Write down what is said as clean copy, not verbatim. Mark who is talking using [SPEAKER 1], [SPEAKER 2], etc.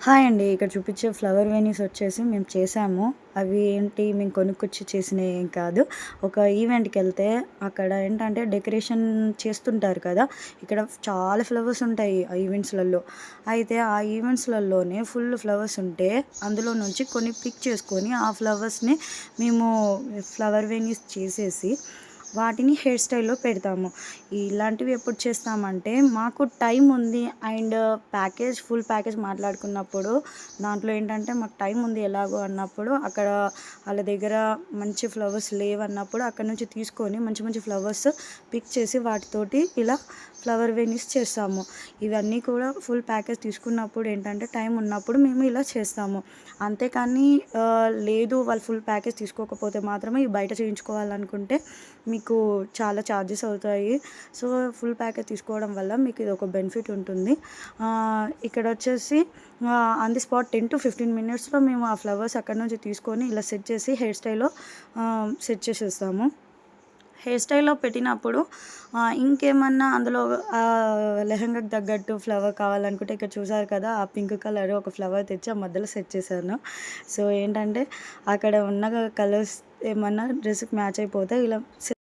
[SPEAKER 1] Hi అండి. ఇక్కడ చూపించే ఫ్లవర్ వెనీస్ వచ్చేసి మేము చేసాము. అవి ఏంటి మేము కొనుక్కొచ్చి చేసినవి ఏం కాదు. ఒక ఈవెంట్‌కెళ్తే అక్కడ ఏంటంటే డెకరేషన్ చేస్తుంటారు కదా! ఇక్కడ చాలా ఫ్లవర్స్ ఉంటాయి ఆ ఈవెంట్స్‌లలో. అయితే ఆ ఈవెంట్స్‌లలోనే ఫుల్ ఫ్లవర్స్ ఉంటే అందులో నుంచి కొన్ని పిక్ చేసుకొని ఆ ఫ్లవర్స్‌ని మేము ఫ్లవర్ వెనీస్ చేసేసి వాటిని హెయిర్ స్టైల్‌లో పెడతాము. ఇలాంటివి ఎప్పుడు చేస్తామంటే మాకు టైం ఉంది అండ్ ఫుల్ ప్యాకేజ్ మాట్లాడుకున్నప్పుడు దాంట్లో ఏంటంటే మాకు టైం ఉంది ఎలాగో అన్నప్పుడు అక్కడ వాళ్ళ దగ్గర మంచి ఫ్లవర్స్ లేవన్నప్పుడు అక్కడి నుంచి తీసుకొని మంచి మంచి ఫ్లవర్స్ పిక్ చేసి వాటితోటి ఇలా ఫ్లవర్ వెనీస్ చేస్తాము. ఇవన్నీ కూడా ఫుల్ ప్యాకేజ్ తీసుకున్నప్పుడు ఏంటంటే టైం ఉన్నప్పుడు మేము ఇలా చేస్తాము. అంతేకానీ లేదు వాళ్ళు ఫుల్ ప్యాకేజ్ తీసుకోకపోతే మాత్రమే ఈ బయట చేయించుకోవాలనుకుంటే మీకు చాలా ఛార్జెస్ అవుతాయి. సో, ఫుల్ ప్యాకేజ్ తీసుకోవడం వల్ల మీకు ఇదొక బెనిఫిట్ ఉంటుంది. ఇక్కడొచ్చేసి ఆన్ ది స్పాట్ 10-15 మినిట్స్‌లో మేము ఆ ఫ్లవర్స్ అక్కడి నుంచి తీసుకొని ఇలా సెట్ చేసి హెయిర్ స్టైల్‌లో సెట్ చేసేస్తాము. హెయిర్ స్టైల్‌లో పెట్టినప్పుడు ఇంకేమన్నా అందులో లెహంగాకి తగ్గట్టు ఫ్లవర్ కావాలనుకుంటే ఇక్కడ చూసారు కదా! ఆ పింక్ కలర్ ఒక ఫ్లవర్ తెచ్చి ఆ మధ్యలో సెట్ చేశాను. సో, ఏంటంటే అక్కడ ఉన్న కలర్స్ ఏమన్నా డ్రెస్‌కి మ్యాచ్ అయిపోతే ఇలా